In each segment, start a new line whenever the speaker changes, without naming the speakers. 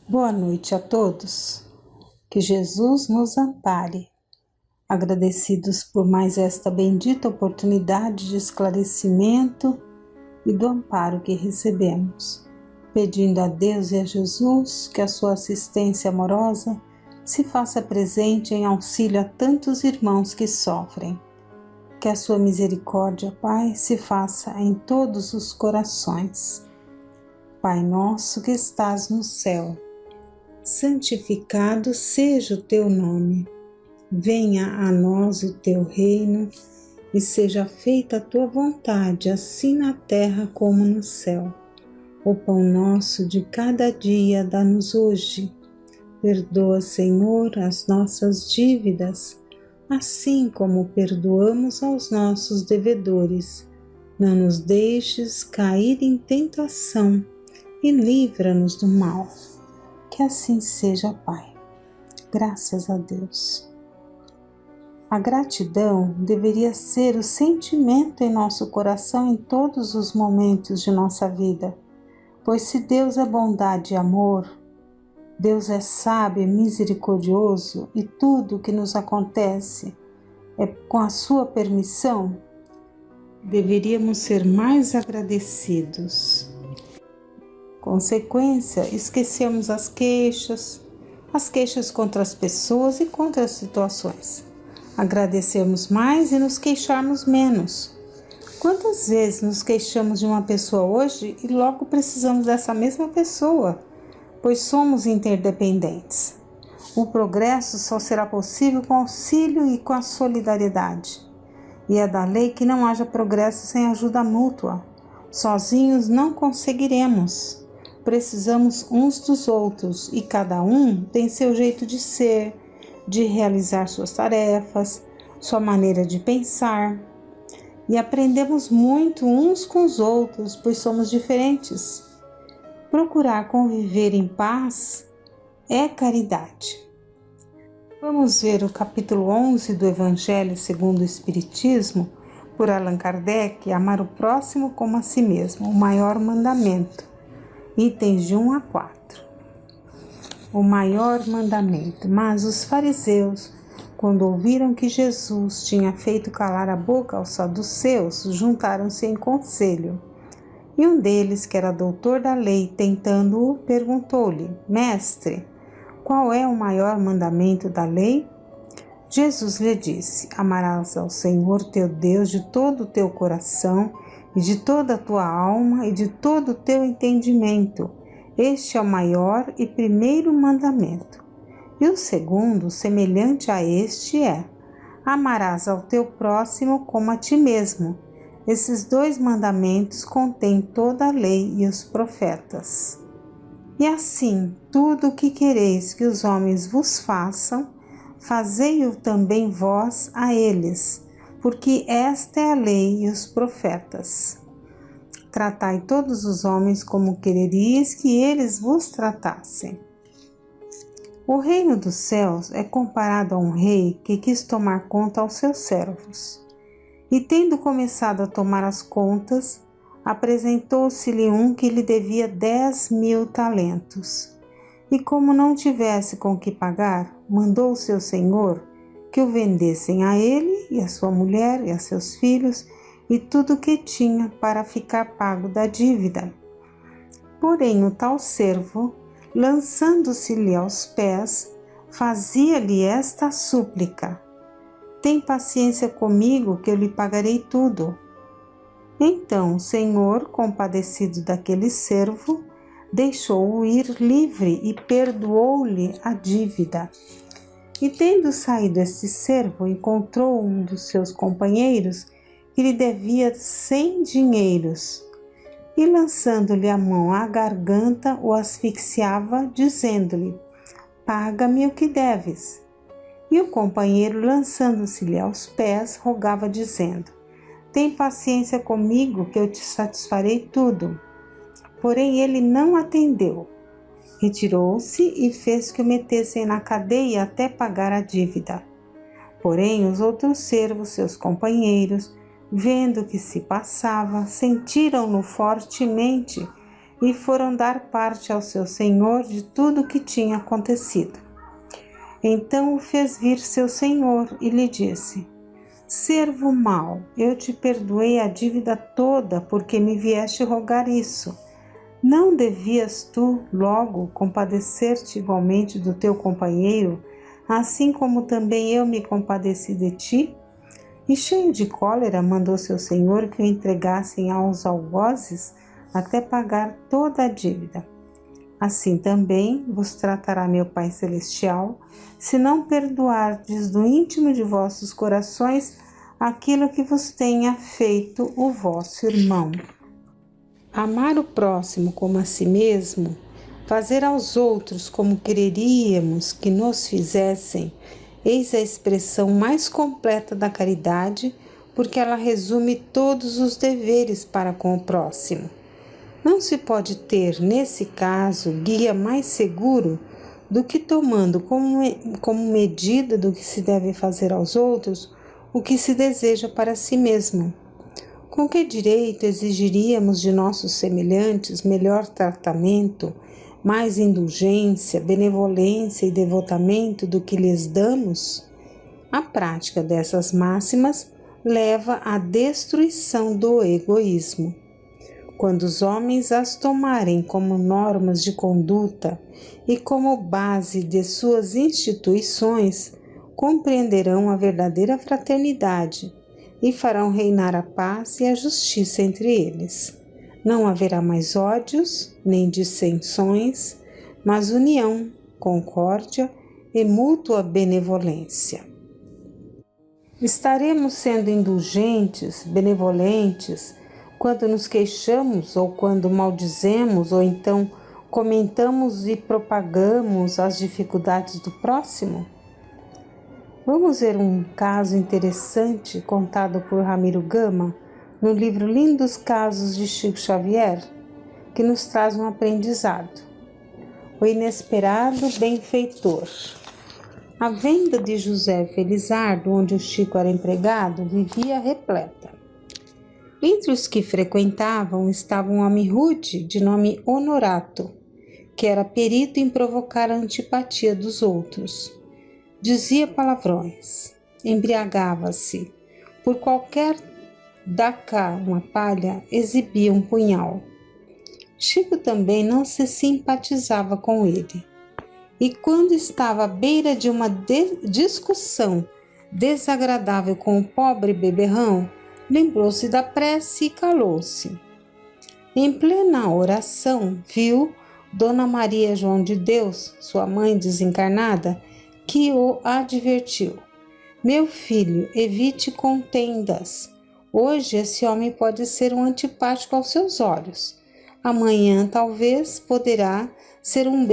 Boa noite a todos. Que Jesus nos ampare. Agradecidos por mais esta bendita oportunidade de esclarecimento e do amparo que recebemos, pedindo a Deus e a Jesus que a sua assistência amorosa se faça presente em auxílio a tantos irmãos que sofrem. Que a sua misericórdia, Pai, se faça em todos os corações. Pai nosso que estás no céu, santificado seja o teu nome. Venha a nós o teu reino e seja feita a tua vontade, assim na terra como no céu. O pão nosso de cada dia dá-nos hoje. Perdoa, Senhor, as nossas dívidas, assim como perdoamos aos nossos devedores. Não nos deixes cair em tentação e livra-nos do mal. Que assim seja, Pai. Graças a Deus. A gratidão deveria ser o sentimento em nosso coração em todos os momentos de nossa vida, pois se Deus é bondade e amor, Deus é sábio e misericordioso e tudo o que nos acontece é com a sua permissão, deveríamos ser mais agradecidos. Consequência, esquecemos as queixas contra as pessoas e contra as situações. Agradecermos mais e nos queixarmos menos. Quantas vezes nos queixamos de uma pessoa hoje e logo precisamos dessa mesma pessoa, pois somos interdependentes. O progresso só será possível com auxílio e com a solidariedade. E é da lei que não haja progresso sem ajuda mútua. Sozinhos não conseguiremos. Precisamos uns dos outros e cada um tem seu jeito de ser, de realizar suas tarefas, sua maneira de pensar. E aprendemos muito uns com os outros, pois somos diferentes. Procurar conviver em paz é caridade. Vamos ver o capítulo 11 do Evangelho segundo o Espiritismo, por Allan Kardec, amar o próximo como a si mesmo, o maior mandamento. Itens de 1 a 4. O maior mandamento. Mas os fariseus, quando ouviram que Jesus tinha feito calar a boca aos saduceus, juntaram-se em conselho. E um deles, que era doutor da lei, tentando-o, perguntou-lhe: Mestre, qual é o maior mandamento da lei? Jesus lhe disse: Amarás ao Senhor teu Deus de todo o teu coração, e de toda a tua alma, e de todo o teu entendimento. Este é o maior e primeiro mandamento. E o segundo, semelhante a este, é: amarás ao teu próximo como a ti mesmo. Esses 2 mandamentos contêm toda a lei e os profetas. E assim, tudo o que quereis que os homens vos façam, fazei-o também vós a eles, porque esta é a lei e os profetas. Tratai todos os homens como quereríeis que eles vos tratassem. O reino dos céus é comparado a um rei que quis tomar conta aos seus servos. E tendo começado a tomar as contas, apresentou-se-lhe um que lhe devia 10.000 talentos. E como não tivesse com que pagar, mandou o seu senhor que o vendessem a ele e a sua mulher e a seus filhos e tudo o que tinha para ficar pago da dívida. Porém o tal servo, lançando-se-lhe aos pés, fazia-lhe esta súplica: Tem paciência comigo que eu lhe pagarei tudo. Então o Senhor, compadecido daquele servo, deixou-o ir livre e perdoou-lhe a dívida. E tendo saído esse servo, encontrou um dos seus companheiros que lhe devia 100 dinheiros. E lançando-lhe a mão à garganta, o asfixiava, dizendo-lhe: Paga-me o que deves. E o companheiro, lançando-se-lhe aos pés, rogava, dizendo: Tem paciência comigo, que eu te satisfarei tudo. Porém ele não atendeu. Retirou-se e fez que o metessem na cadeia até pagar a dívida. Porém os outros servos, seus companheiros, vendo o que se passava, sentiram-no fortemente e foram dar parte ao seu senhor de tudo o que tinha acontecido. Então o fez vir seu senhor e lhe disse: servo mau, eu te perdoei a dívida toda porque me vieste rogar isso. Não devias tu, logo, compadecer-te igualmente do teu companheiro, assim como também eu me compadeci de ti? E cheio de cólera, mandou seu senhor que o entregassem aos algozes até pagar toda a dívida. Assim também vos tratará meu Pai Celestial, se não perdoardes do íntimo de vossos corações aquilo que vos tenha feito o vosso irmão. Amar o próximo como a si mesmo, fazer aos outros como quereríamos que nos fizessem, eis a expressão mais completa da caridade, porque ela resume todos os deveres para com o próximo. Não se pode ter, nesse caso, guia mais seguro do que tomando como medida do que se deve fazer aos outros o que se deseja para si mesmo. Com que direito exigiríamos de nossos semelhantes melhor tratamento, mais indulgência, benevolência e devotamento do que lhes damos? A prática dessas máximas leva à destruição do egoísmo. Quando os homens as tomarem como normas de conduta e como base de suas instituições, compreenderão a verdadeira fraternidade e farão reinar a paz e a justiça entre eles. Não haverá mais ódios, nem dissensões, mas união, concórdia e mútua benevolência. Estaremos sendo indulgentes, benevolentes, quando nos queixamos ou quando maldizemos ou então comentamos e propagamos as dificuldades do próximo? Vamos ver um caso interessante contado por Ramiro Gama no livro Lindos Casos de Chico Xavier, que nos traz um aprendizado. O inesperado benfeitor. A venda de José Felizardo, onde o Chico era empregado, vivia repleta. Entre os que frequentavam estava um homem rude de nome Honorato, que era perito em provocar a antipatia dos outros. Dizia palavrões, embriagava-se, por qualquer dá cá uma palha, exibia um punhal. Chico também não se simpatizava com ele, e quando estava à beira de uma discussão desagradável com o pobre beberrão, lembrou-se da prece e calou-se. Em plena oração, viu Dona Maria João de Deus, sua mãe desencarnada, que o advertiu: meu filho, evite contendas. Hoje esse homem pode ser um antipático aos seus olhos. Amanhã talvez poderá ser um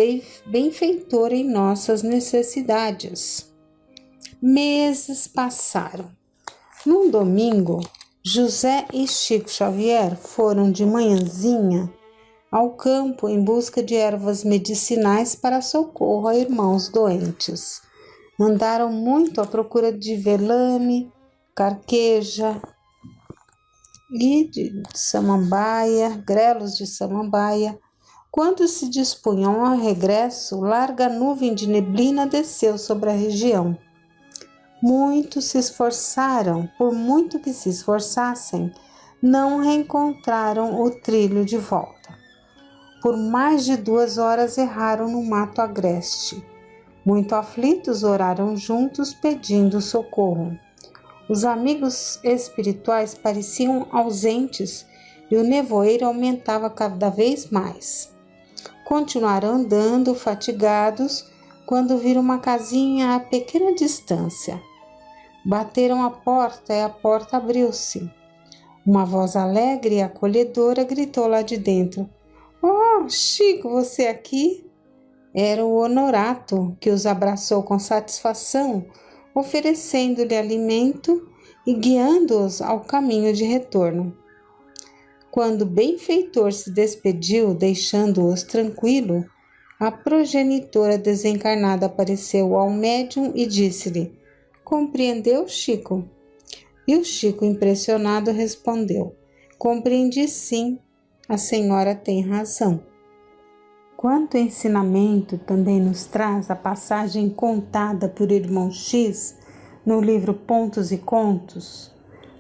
benfeitor em nossas necessidades. Meses passaram. Num domingo, José e Chico Xavier foram de manhãzinha ao campo em busca de ervas medicinais para socorro a irmãos doentes. Andaram muito à procura de velame, carqueja e de samambaia, grelos de samambaia. Quando se dispunham ao regresso, larga nuvem de neblina desceu sobre a região. Muitos se esforçaram, por muito que se esforçassem, não reencontraram o trilho de volta. Por mais de 2 horas erraram no mato agreste. Muito aflitos, oraram juntos pedindo socorro. Os amigos espirituais pareciam ausentes e o nevoeiro aumentava cada vez mais. Continuaram andando, fatigados, quando viram uma casinha a pequena distância. Bateram a porta e a porta abriu-se. Uma voz alegre e acolhedora gritou lá de dentro: "Oh, Chico, você aqui?" Era o Honorato, que os abraçou com satisfação, oferecendo-lhe alimento e guiando-os ao caminho de retorno. Quando o benfeitor se despediu, deixando-os tranquilo, a progenitora desencarnada apareceu ao médium e disse-lhe: "Compreendeu, Chico?" E o Chico, impressionado, respondeu: "Compreendi sim. A senhora tem razão. Quanto ensinamento também nos traz a passagem contada por irmão X no livro Pontos e Contos,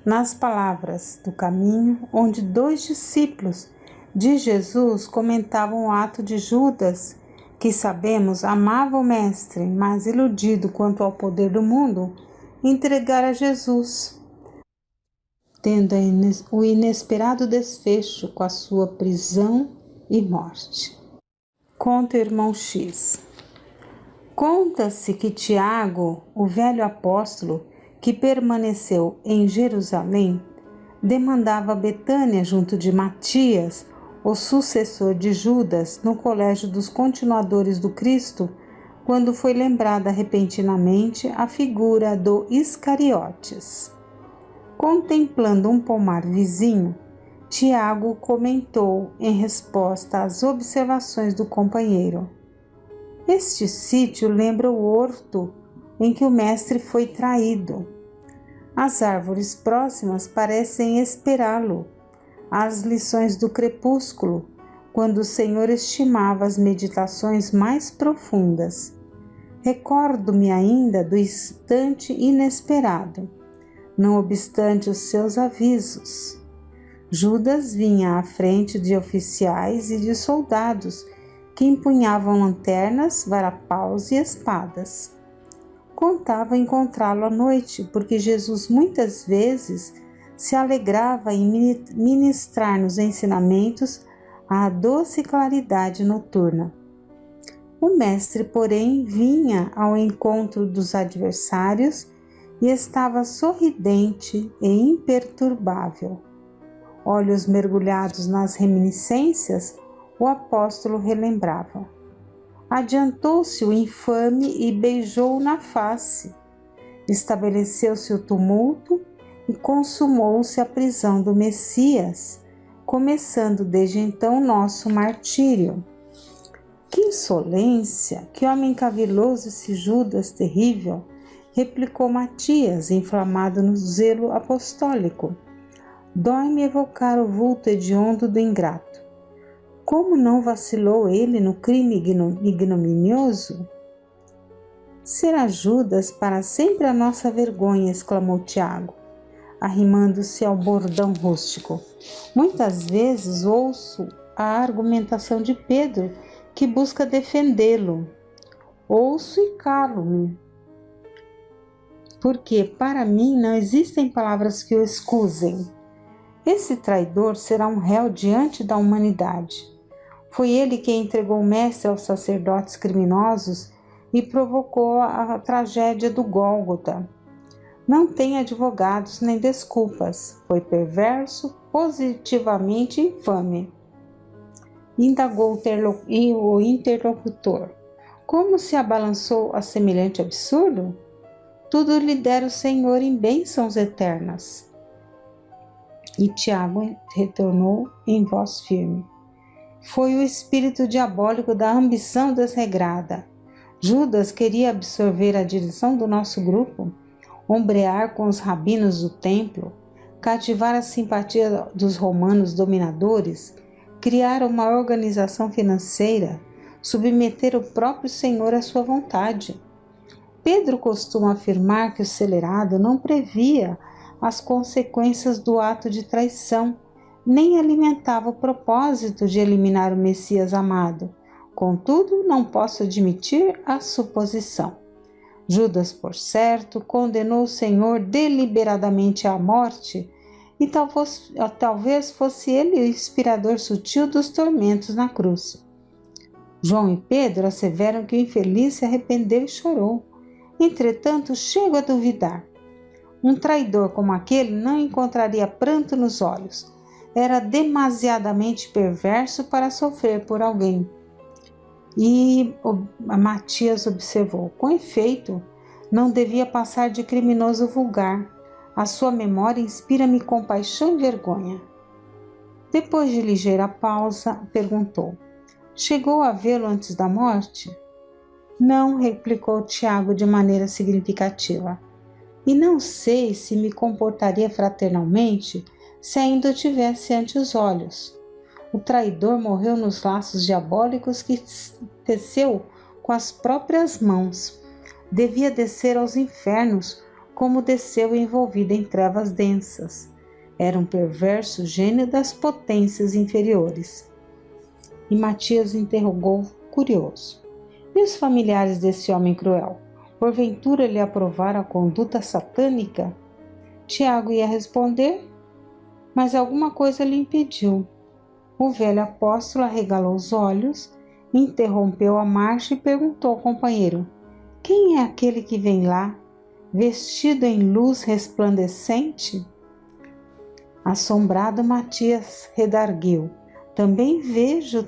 nas palavras do caminho, onde 2 discípulos de Jesus comentavam o ato de Judas, que sabemos amava o Mestre, mas iludido quanto ao poder do mundo, entregara Jesus, tendo o inesperado desfecho com a sua prisão e morte. Conta o irmão X. Conta-se que Tiago, o velho apóstolo que permaneceu em Jerusalém, demandava Betânia junto de Matias, o sucessor de Judas, no colégio dos continuadores do Cristo, quando foi lembrada repentinamente a figura do Iscariotes. Contemplando um pomar vizinho, Tiago comentou em resposta às observações do companheiro: "Este sítio lembra o horto em que o mestre foi traído. As árvores próximas parecem esperá-lo. As lições do crepúsculo, quando o Senhor estimava as meditações mais profundas. Recordo-me ainda do instante inesperado, não obstante os seus avisos. Judas vinha à frente de oficiais e de soldados que empunhavam lanternas, varapaus e espadas. Contava encontrá-lo à noite, porque Jesus muitas vezes se alegrava em ministrar-nos ensinamentos à doce claridade noturna. O mestre, porém, vinha ao encontro dos adversários e estava sorridente e imperturbável. Olhos mergulhados nas reminiscências, o apóstolo relembrava. Adiantou-se o infame e beijou-o na face. Estabeleceu-se o tumulto e consumou-se a prisão do Messias, começando desde então nosso martírio. Que insolência, que homem caviloso esse Judas terrível, replicou Matias, inflamado no zelo apostólico. Dói-me evocar o vulto hediondo do ingrato. Como não vacilou ele no crime ignominioso? Será Judas para sempre a nossa vergonha, exclamou Tiago, arrimando-se ao bordão rústico. Muitas vezes ouço a argumentação de Pedro, que busca defendê-lo. Ouço e calo-me, porque para mim não existem palavras que o excusem. Esse traidor será um réu diante da humanidade. Foi ele quem entregou o mestre aos sacerdotes criminosos e provocou a tragédia do Gólgota. Não tem advogados nem desculpas. Foi perverso, positivamente infame. Indagou o interlocutor. Como se abalançou a semelhante absurdo? Tudo lhe dera o Senhor em bênçãos eternas. E Tiago retornou em voz firme. Foi o espírito diabólico da ambição desregrada. Judas queria absorver a direção do nosso grupo, ombrear com os rabinos do templo, cativar a simpatia dos romanos dominadores, criar uma organização financeira, submeter o próprio Senhor à sua vontade. Pedro costuma afirmar que o celerado não previa as consequências do ato de traição, nem alimentava o propósito de eliminar o Messias amado. Contudo, não posso admitir a suposição. Judas, por certo, condenou o Senhor deliberadamente à morte, e talvez fosse ele o inspirador sutil dos tormentos na cruz. João e Pedro asseveram que o infeliz se arrependeu e chorou. Entretanto, chego a duvidar. Um traidor como aquele não encontraria pranto nos olhos. Era demasiadamente perverso para sofrer por alguém. E Matias observou, com efeito, não devia passar de criminoso vulgar. A sua memória inspira-me compaixão e vergonha. Depois de ligeira pausa, perguntou, chegou a vê-lo antes da morte? Não, replicou Tiago de maneira significativa. E não sei se me comportaria fraternalmente se ainda o tivesse ante os olhos. O traidor morreu nos laços diabólicos que teceu com as próprias mãos. Devia descer aos infernos, como desceu envolvido em trevas densas. Era um perverso gênio das potências inferiores. E Matias interrogou, curioso: e os familiares desse homem cruel? Porventura lhe aprovaram a conduta satânica? Tiago ia responder, mas alguma coisa lhe impediu. O velho apóstolo arregalou os olhos, interrompeu a marcha e perguntou ao companheiro: quem é aquele que vem lá, vestido em luz resplandecente? Assombrado, Matias redarguiu: também vejo.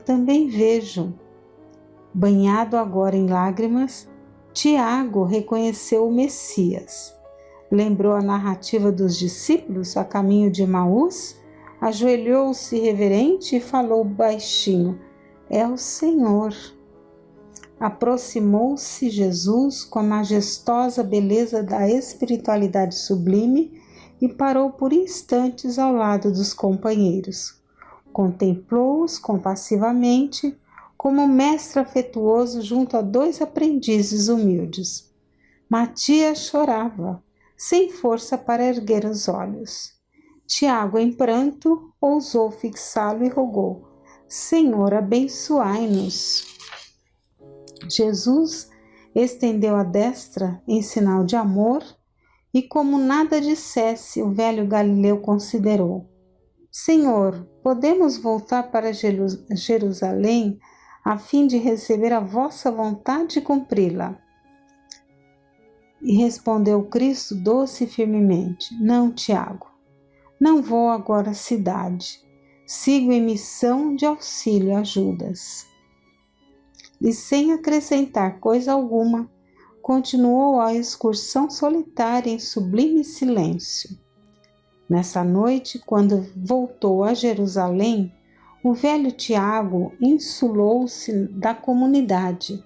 Banhado agora em lágrimas, Tiago reconheceu o Messias. Lembrou a narrativa dos discípulos a caminho de Emaús, ajoelhou-se reverente e falou baixinho: é o Senhor. Aproximou-se Jesus com a majestosa beleza da espiritualidade sublime e parou por instantes ao lado dos companheiros. Contemplou-os compassivamente, como mestre afetuoso junto a dois aprendizes humildes. Matias chorava, sem força para erguer os olhos. Tiago, em pranto, ousou fixá-lo e rogou: Senhor, abençoai-nos. Jesus estendeu a destra em sinal de amor e, como nada dissesse, o velho Galileu considerou: Senhor, podemos voltar para Jerusalém a fim de receber a vossa vontade e cumpri-la? E respondeu Cristo doce e firmemente: Não, Tiago, não vou agora à cidade. Sigo em missão de auxílio a Judas. E sem acrescentar coisa alguma, continuou a excursão solitária em sublime silêncio. Nessa noite, quando voltou a Jerusalém, o velho Tiago insulou-se da comunidade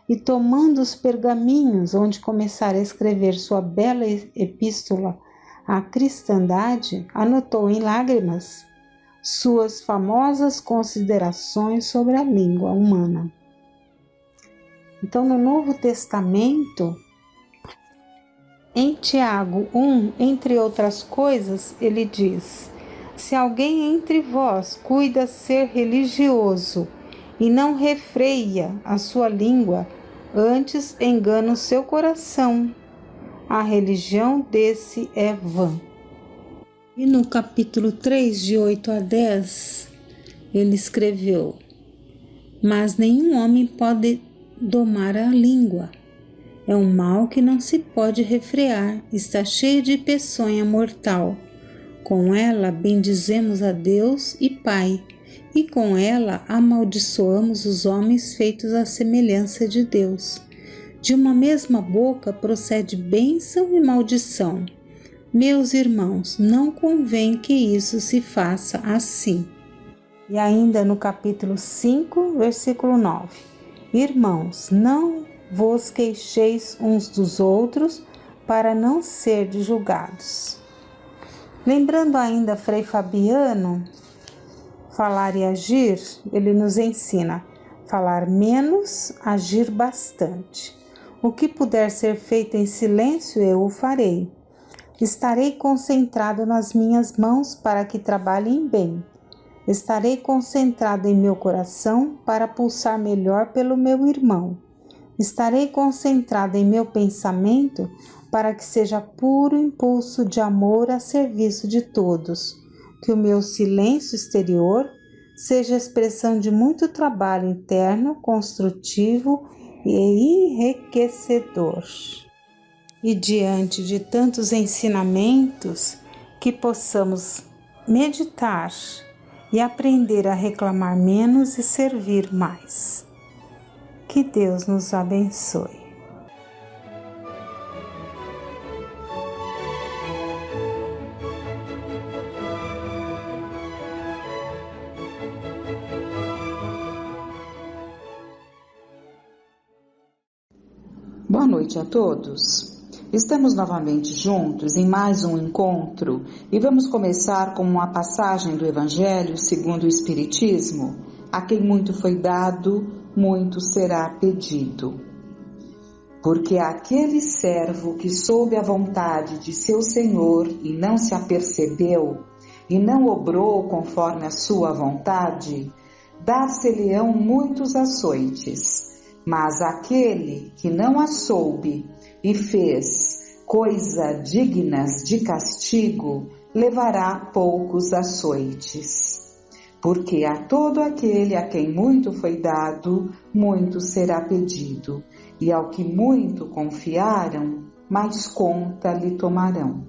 e, tomando os pergaminhos onde começara a escrever sua bela epístola à cristandade, anotou em lágrimas suas famosas considerações sobre a língua humana. Então, no Novo Testamento, em Tiago 1, entre outras coisas, ele diz: se alguém entre vós cuida ser religioso e não refreia a sua língua, antes engana o seu coração, a religião desse é vã. E no capítulo 3, de 8 a 10, ele escreveu: mas nenhum homem pode domar a língua. É um mal que não se pode refrear, está cheio de peçonha mortal. Com ela bendizemos a Deus e Pai, e com ela amaldiçoamos os homens feitos à semelhança de Deus. De uma mesma boca procede bênção e maldição. Meus irmãos, não convém que isso se faça assim. E ainda no capítulo 5, versículo 9. Irmãos, não vos queixeis uns dos outros, para não serdes julgados. Lembrando ainda Frei Fabiano, falar e agir, ele nos ensina: falar menos, agir bastante. O que puder ser feito em silêncio, eu o farei. Estarei concentrado nas minhas mãos para que trabalhem bem. Estarei concentrado em meu coração para pulsar melhor pelo meu irmão. Estarei concentrado em meu pensamento para que seja puro impulso de amor a serviço de todos. Que o meu silêncio exterior seja expressão de muito trabalho interno, construtivo e enriquecedor. E diante de tantos ensinamentos, que possamos meditar e aprender a reclamar menos e servir mais. Que Deus nos abençoe.
Boa noite a todos. Estamos novamente juntos em mais um encontro e vamos começar com uma passagem do Evangelho segundo o Espiritismo. A quem muito foi dado, muito será pedido. Porque aquele servo que soube a vontade de seu Senhor e não se apercebeu, e não obrou conforme a sua vontade, dar-se-lhe-ão muitos açoites. Mas aquele que não a soube e fez coisa dignas de castigo, levará poucos açoites. Porque a todo aquele a quem muito foi dado, muito será pedido, e ao que muito confiaram, mais conta lhe tomarão.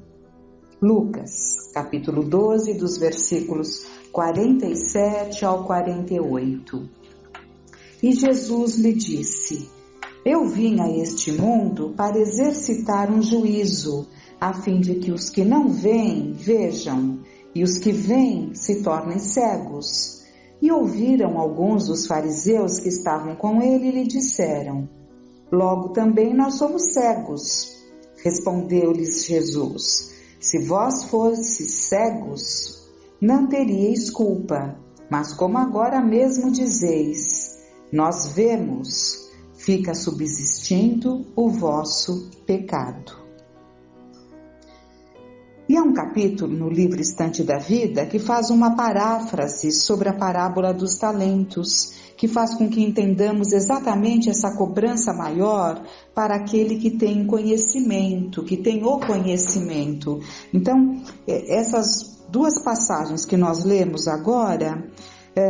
Lucas, capítulo 12, dos versículos 47 ao 48. E Jesus lhe disse: Eu vim a este mundo para exercitar um juízo, a fim de que os que não veem, vejam, e os que veem se tornem cegos. E ouviram alguns dos fariseus que estavam com ele e lhe disseram: Logo também nós somos cegos. Respondeu-lhes Jesus: Se vós fosseis cegos, não teríeis culpa, mas como agora mesmo dizeis, nós vemos, fica subsistindo o vosso pecado. E há um capítulo no livro Estante da Vida que faz uma paráfrase sobre a parábola dos talentos, que faz com que entendamos exatamente essa cobrança maior para aquele que tem conhecimento, que tem o conhecimento. Então, essas duas passagens que nós lemos agora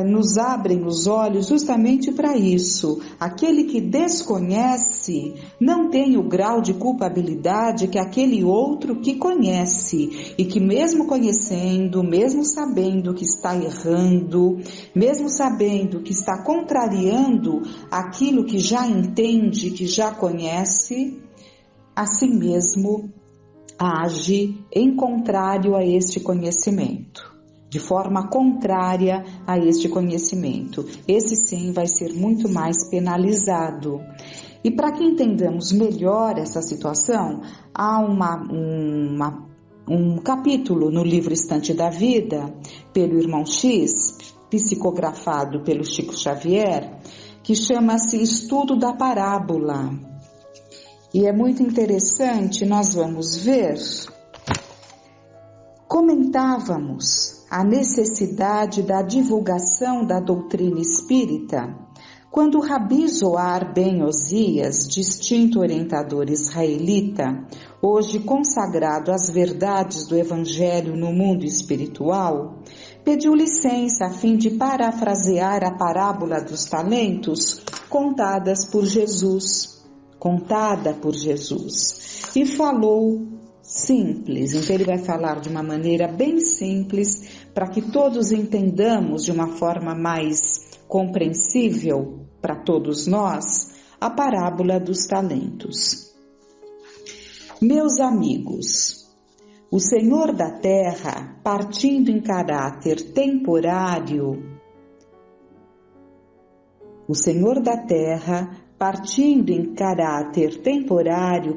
nos abrem os olhos justamente para isso. Aquele que desconhece não tem o grau de culpabilidade que aquele outro que conhece, e que mesmo conhecendo, mesmo sabendo que está errando, mesmo sabendo que está contrariando aquilo que já entende, que já conhece, assim mesmo age em contrário a este conhecimento, de forma contrária a este conhecimento. Esse sim vai ser muito mais penalizado. E para que entendamos melhor essa situação, há um capítulo no livro Estante da Vida, pelo irmão X, psicografado pelo Chico Xavier, que chama-se Estudo da Parábola. E é muito interessante, nós vamos ver, comentávamos a necessidade da divulgação da doutrina espírita quando Rabi Zohar ben Osias, distinto orientador israelita, hoje consagrado às verdades do Evangelho no mundo espiritual, pediu licença a fim de parafrasear a parábola dos talentos contada por Jesus, e falou simples. Então ele vai falar de uma maneira bem simples para que todos entendamos de uma forma mais compreensível para todos nós a parábola dos talentos. Meus amigos, o Senhor da Terra, partindo em caráter temporário,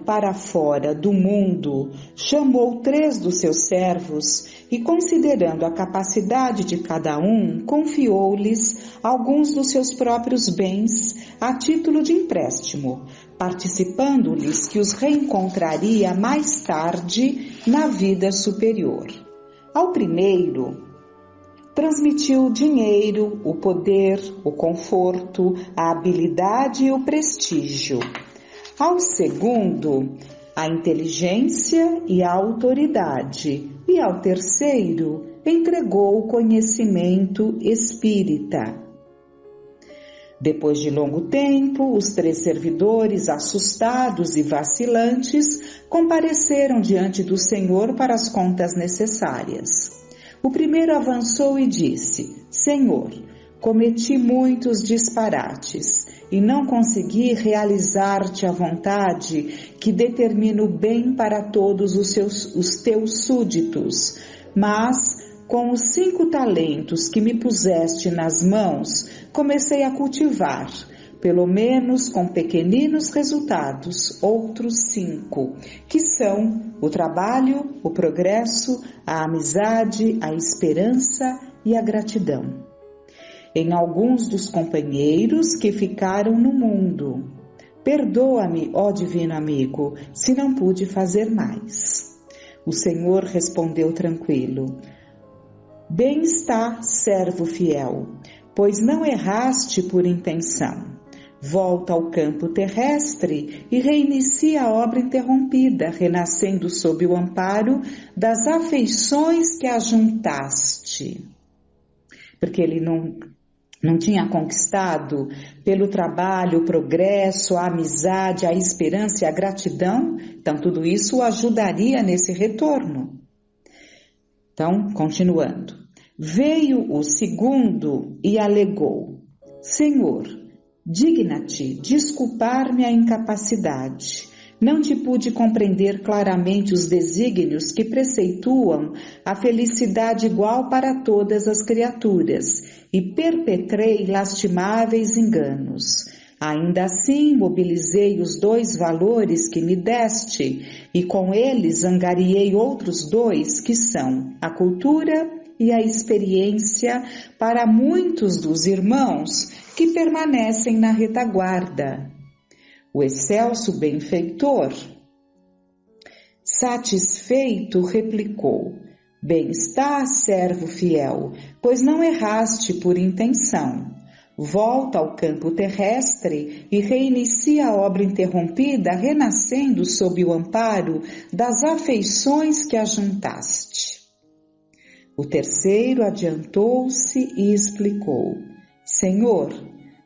para fora do mundo, chamou 3 dos seus servos e, considerando a capacidade de cada um, confiou-lhes alguns dos seus próprios bens a título de empréstimo, participando-lhes que os reencontraria mais tarde na vida superior. Ao primeiro, transmitiu o dinheiro, o poder, o conforto, a habilidade e o prestígio. Ao segundo, a inteligência e a autoridade. E ao terceiro, entregou o conhecimento espírita. Depois de longo tempo, os 3 servidores, assustados e vacilantes, compareceram diante do Senhor para as contas necessárias. O primeiro avançou e disse: Senhor, cometi muitos disparates e não consegui realizar-te a vontade que determina o bem para todos os teus súditos, mas com os 5 talentos que me puseste nas mãos, comecei a cultivar, pelo menos com pequeninos resultados, outros 5, que são o trabalho, o progresso, a amizade, a esperança e a gratidão. Em alguns dos companheiros que ficaram no mundo, perdoa-me, ó divino amigo, se não pude fazer mais. O Senhor respondeu tranquilo: bem está, servo fiel, pois não erraste por intenção. Volta ao campo terrestre e reinicia a obra interrompida, renascendo sob o amparo das afeições que ajuntaste. Porque ele não tinha conquistado pelo trabalho, o progresso, a amizade, a esperança e a gratidão, então tudo isso o ajudaria nesse retorno. Então, continuando. Veio o segundo e alegou: Senhor, digna-te desculpar-me a incapacidade. Não te pude compreender claramente os desígnios que preceituam a felicidade igual para todas as criaturas e perpetrei lastimáveis enganos. Ainda assim, mobilizei os 2 valores que me deste e com eles angariei outros 2 que são a cultura e a experiência para muitos dos irmãos que permanecem na retaguarda. O excelso benfeitor, satisfeito, replicou: bem está, servo fiel, pois não erraste por intenção. Volta ao campo terrestre e reinicia a obra interrompida, renascendo sob o amparo das afeições que ajuntaste. O terceiro adiantou-se e explicou: Senhor,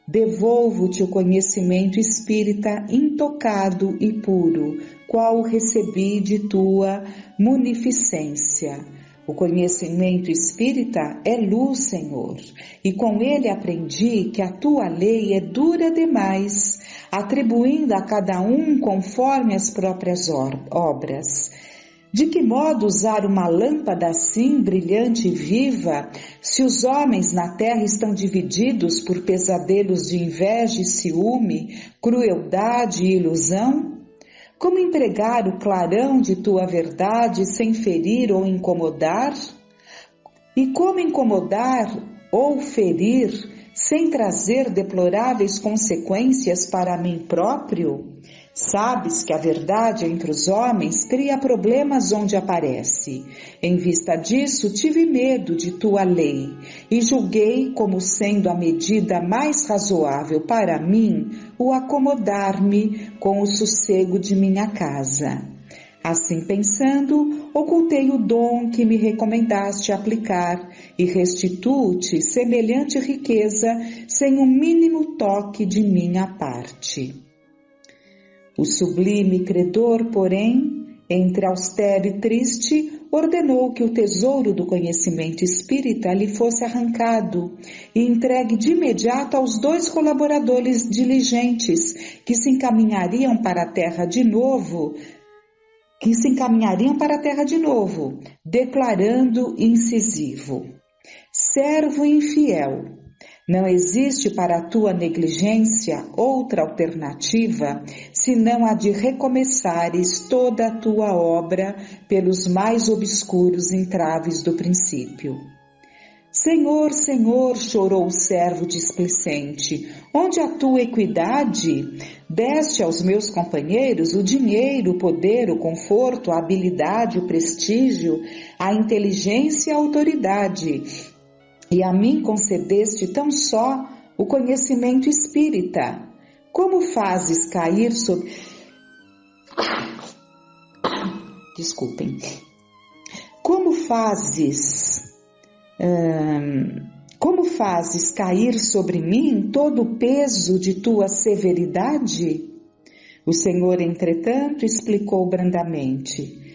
devolvo-te o conhecimento espírita intocado e puro, qual recebi de tua munificência. O conhecimento espírita é luz, Senhor, e com ele aprendi que a tua lei é dura demais, atribuindo a cada um conforme as próprias obras. De que modo usar uma lâmpada assim, brilhante e viva, se os homens na terra estão divididos por pesadelos de inveja e ciúme, crueldade e ilusão? Como empregar o clarão de tua verdade sem ferir ou incomodar? E como incomodar ou ferir sem trazer deploráveis consequências para mim próprio? Sabes que a verdade entre os homens cria problemas onde aparece. Em vista disso, tive medo de tua lei e julguei como sendo a medida mais razoável para mim o acomodar-me com o sossego de minha casa. Assim pensando, ocultei o dom que me recomendaste aplicar e restituo-te semelhante riqueza sem o mínimo toque de minha parte. O sublime credor, porém, entre austero e triste, ordenou que o tesouro do conhecimento espírita lhe fosse arrancado e entregue de imediato aos 2 colaboradores diligentes que se encaminhariam para a terra de novo, declarando incisivo: servo infiel, não existe para a tua negligência outra alternativa senão a de recomeçares toda a tua obra pelos mais obscuros entraves do princípio. Senhor, Senhor, chorou o servo displicente, onde a tua equidade? Deste aos meus companheiros o dinheiro, o poder, o conforto, a habilidade, o prestígio, a inteligência e a autoridade. E a mim concedeste tão só o conhecimento espírita. Como fazes cair sobre... Desculpem. Como fazes cair sobre mim todo o peso de tua severidade? O Senhor, entretanto, explicou brandamente: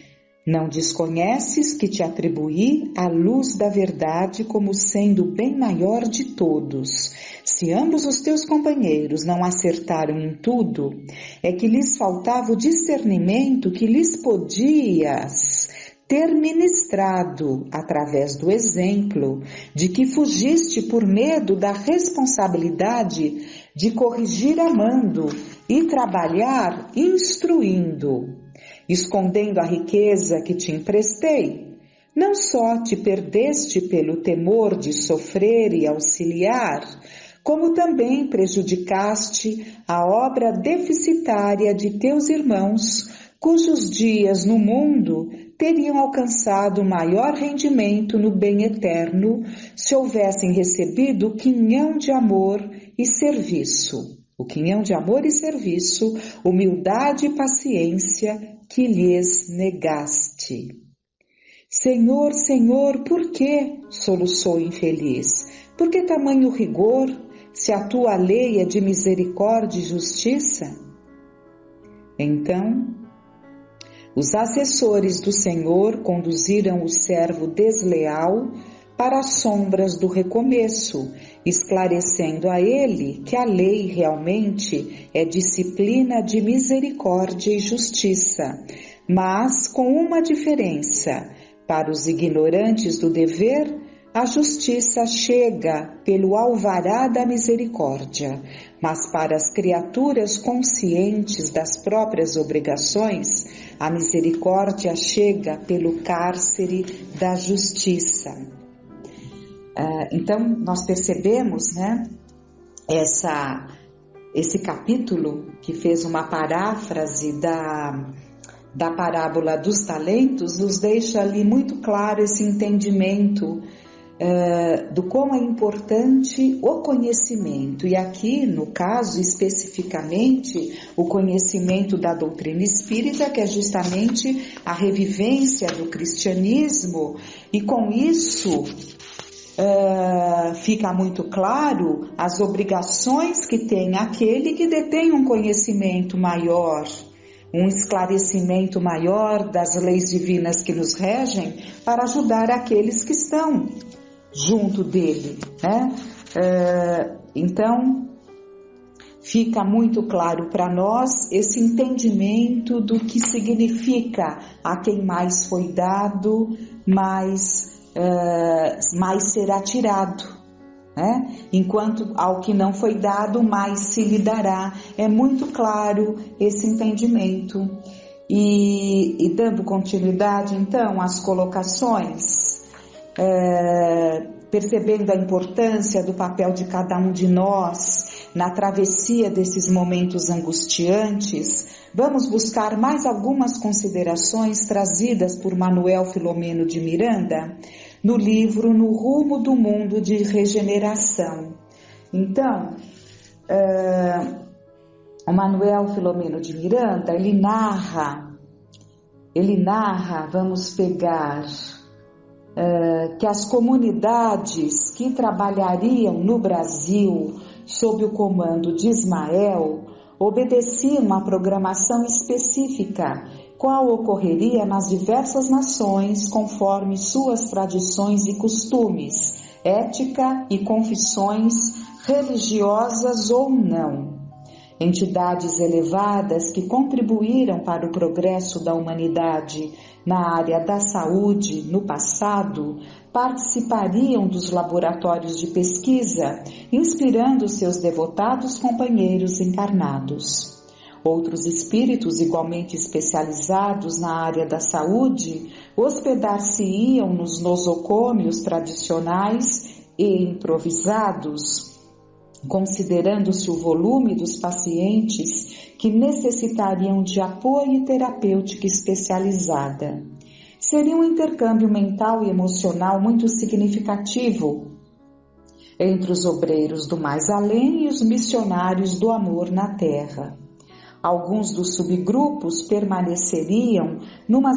não desconheces que te atribuí a luz da verdade como sendo o bem maior de todos. Se ambos os teus companheiros não acertaram em tudo, é que lhes faltava o discernimento que lhes podias ter ministrado, através do exemplo, de que fugiste por medo da responsabilidade de corrigir amando e trabalhar instruindo, escondendo a riqueza que te emprestei. Não só te perdeste pelo temor de sofrer e auxiliar, como também prejudicaste a obra deficitária de teus irmãos, cujos dias no mundo teriam alcançado maior rendimento no bem eterno se houvessem recebido o quinhão de amor e serviço. O quinhão de amor e serviço, humildade e paciência que lhes negaste. Senhor, Senhor, por que? Soluçou o infeliz. Por que tamanho rigor, se a tua lei é de misericórdia e justiça? Então, os assessores do Senhor conduziram o servo desleal para as sombras do recomeço, esclarecendo a ele que a lei realmente é disciplina de misericórdia e justiça, mas com uma diferença. Para os ignorantes do dever, a justiça chega pelo alvará da misericórdia, mas para as criaturas conscientes das próprias obrigações, a misericórdia chega pelo cárcere da justiça. Então, nós percebemos, né, esse capítulo que fez uma paráfrase da parábola dos talentos, nos deixa ali muito claro esse entendimento do como é importante o conhecimento, e aqui no caso especificamente o conhecimento da doutrina espírita, que é justamente a revivência do cristianismo, e com isso fica muito claro as obrigações que tem aquele que detém um conhecimento maior, um esclarecimento maior das leis divinas que nos regem, para ajudar aqueles que estão junto dele, né? Então, fica muito claro para nós esse entendimento do que significa a quem mais foi dado, mais será tirado, né? Enquanto ao que não foi dado, mais se lhe dará. É muito claro esse entendimento. E dando continuidade, então, às colocações, percebendo a importância do papel de cada um de nós na travessia desses momentos angustiantes, vamos buscar mais algumas considerações trazidas por Manuel Filomeno de Miranda no livro No Rumo do Mundo de Regeneração. Então, o Manuel Filomeno de Miranda, ele narra, vamos pegar, que as comunidades que trabalhariam no Brasil sob o comando de Ismael obedeciam a programação específica, qual ocorreria nas diversas nações conforme suas tradições e costumes, ética e confissões religiosas ou não. Entidades elevadas que contribuíram para o progresso da humanidade na área da saúde no passado participariam dos laboratórios de pesquisa, inspirando seus devotados companheiros encarnados. Outros espíritos igualmente especializados na área da saúde hospedar-se-iam nos nosocômios tradicionais e improvisados, considerando-se o volume dos pacientes que necessitariam de apoio terapêutico especializada. Seria um intercâmbio mental e emocional muito significativo entre os obreiros do mais além e os missionários do amor na Terra. Alguns dos subgrupos permaneceriam numa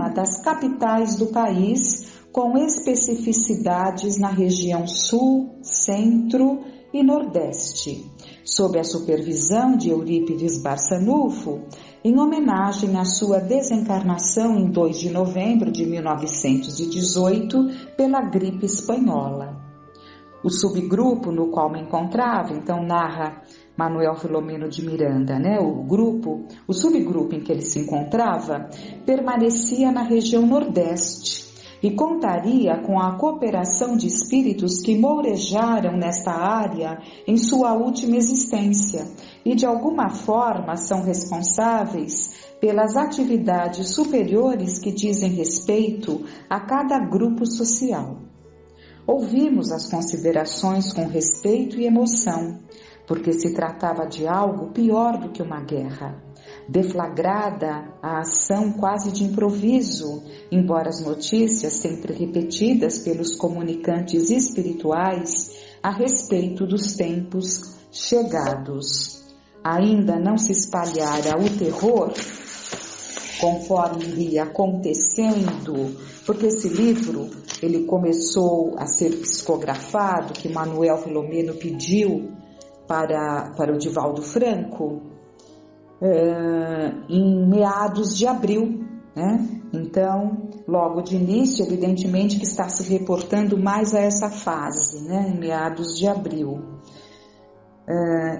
das capitais do país, com especificidades na região sul, centro e nordeste, sob a supervisão de Eurípides Barçanufo, em homenagem à sua desencarnação em 2 de novembro de 1918 pela gripe espanhola. o subgrupo no qual me encontrava, então narra Manuel Filomeno de Miranda, né? O subgrupo em que ele se encontrava permanecia na região Nordeste e contaria com a cooperação de espíritos que mourejaram nesta área em sua última existência e de alguma forma são responsáveis pelas atividades superiores que dizem respeito a cada grupo social. Ouvimos as considerações com respeito e emoção, porque se tratava de algo pior do que uma guerra. Deflagrada a ação quase de improviso, embora as notícias sempre repetidas pelos comunicantes espirituais a respeito dos tempos chegados. Ainda não se espalhara o terror, conforme iria acontecendo, porque esse livro ele começou a ser psicografado, que Manuel Filomeno pediu para o Divaldo Franco, em meados de abril, né? Então, logo de início, evidentemente que está se reportando mais a essa fase, né? Em meados de abril.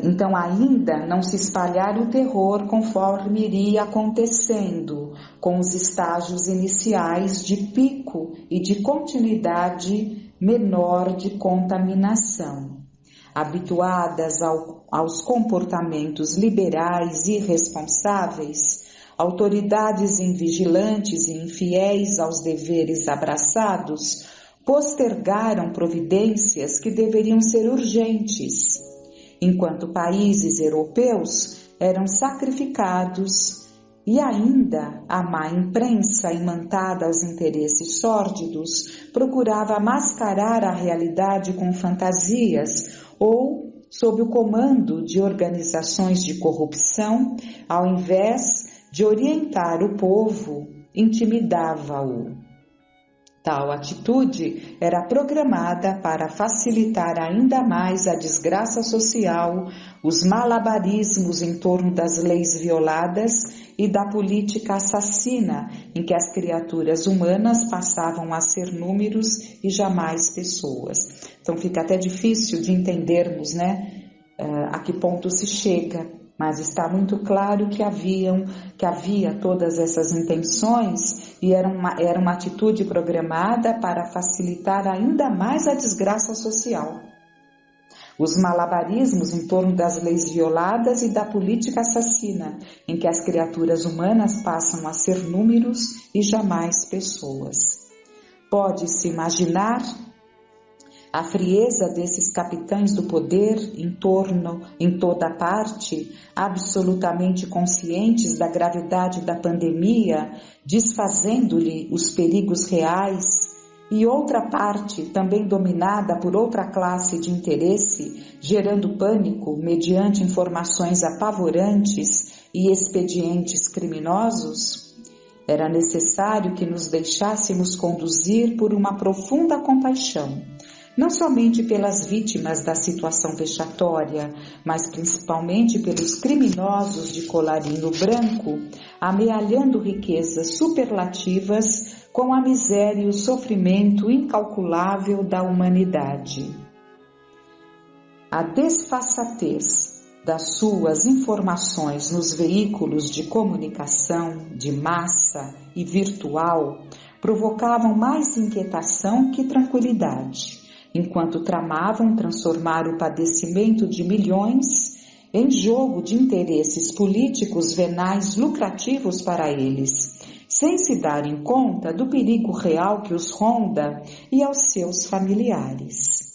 Então, ainda não se espalhar o terror conforme iria acontecendo, com os estágios iniciais de pico e de continuidade menor de contaminação. Habituadas aos comportamentos liberais e irresponsáveis, autoridades invigilantes e infiéis aos deveres abraçados postergaram providências que deveriam ser urgentes, enquanto países europeus eram sacrificados e ainda a má imprensa, imantada aos interesses sórdidos, procurava mascarar a realidade com fantasias ou sob o comando de organizações de corrupção, ao invés de orientar o povo, intimidava-o. Tal atitude era programada para facilitar ainda mais a desgraça social, os malabarismos em torno das leis violadas e da política assassina, em que as criaturas humanas passavam a ser números e jamais pessoas. Então fica até difícil de entendermos, né, a que ponto se chega, mas está muito claro que havia todas essas intenções e era uma atitude programada para facilitar ainda mais a desgraça social. Os malabarismos em torno das leis violadas e da política assassina, em que as criaturas humanas passam a ser números e jamais pessoas. Pode-se imaginar a frieza desses capitães do poder em toda parte, absolutamente conscientes da gravidade da pandemia, desfazendo-lhe os perigos reais, e outra parte, também dominada por outra classe de interesse, gerando pânico mediante informações apavorantes e expedientes criminosos? Era necessário que nos deixássemos conduzir por uma profunda compaixão, não somente pelas vítimas da situação vexatória, mas principalmente pelos criminosos de colarinho branco, amealhando riquezas superlativas com a miséria e o sofrimento incalculável da humanidade. A desfaçatez das suas informações nos veículos de comunicação de massa e virtual provocavam mais inquietação que tranquilidade, enquanto tramavam transformar o padecimento de milhões em jogo de interesses políticos venais lucrativos para eles, sem se darem conta do perigo real que os ronda e aos seus familiares.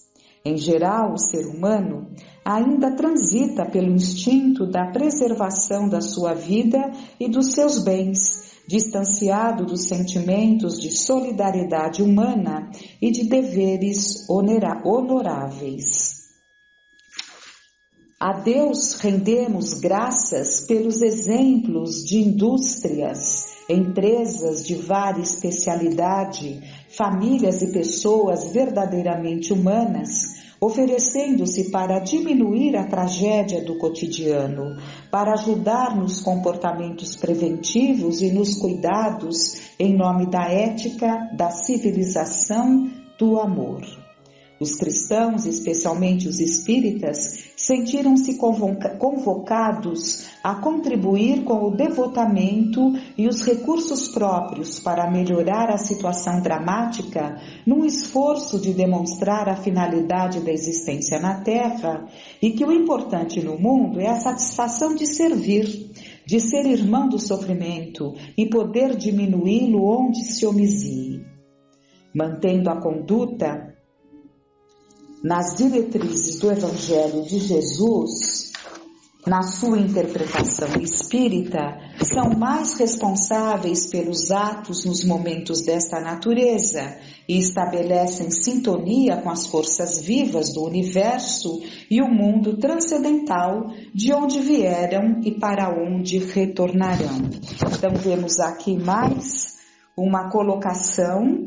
Em geral, o ser humano ainda transita pelo instinto da preservação da sua vida e dos seus bens, distanciado dos sentimentos de solidariedade humana e de deveres honoráveis. A Deus rendemos graças pelos exemplos de indústrias, empresas de várias especialidade, famílias e pessoas verdadeiramente humanas, oferecendo-se para diminuir a tragédia do cotidiano, para ajudar nos comportamentos preventivos e nos cuidados em nome da ética, da civilização, do amor. Os cristãos, especialmente os espíritas, sentiram-se convocados a contribuir com o devotamento e os recursos próprios para melhorar a situação dramática, num esforço de demonstrar a finalidade da existência na Terra e que o importante no mundo é a satisfação de servir, de ser irmão do sofrimento e poder diminuí-lo onde se homizie. Mantendo a conduta nas diretrizes do Evangelho de Jesus, na sua interpretação espírita, são mais responsáveis pelos atos nos momentos desta natureza e estabelecem sintonia com as forças vivas do universo e o mundo transcendental de onde vieram e para onde retornarão. Então vemos aqui mais uma colocação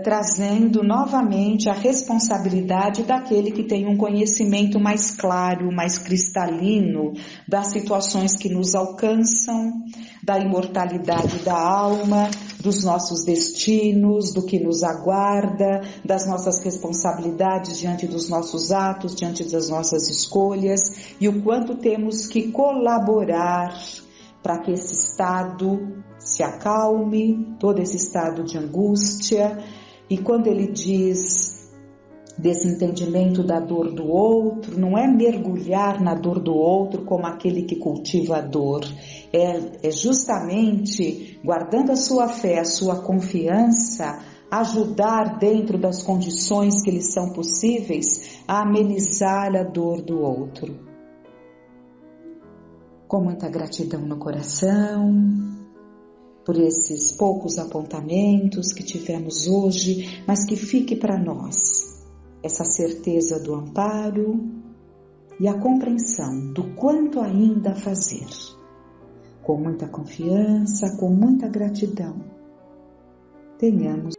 trazendo novamente a responsabilidade daquele que tem um conhecimento mais claro, mais cristalino das situações que nos alcançam, da imortalidade da alma, dos nossos destinos, do que nos aguarda, das nossas responsabilidades diante dos nossos atos, diante das nossas escolhas e o quanto temos que colaborar para que esse estado se acalme, todo esse estado de angústia. E quando ele diz desse entendimento da dor do outro, não é mergulhar na dor do outro como aquele que cultiva a dor, é justamente, guardando a sua fé, a sua confiança, ajudar dentro das condições que lhes são possíveis a amenizar a dor do outro. Com muita gratidão no coração, por esses poucos apontamentos que tivemos hoje, mas que fique para nós essa certeza do amparo e a compreensão do quanto ainda fazer. Com muita confiança, com muita gratidão, tenhamos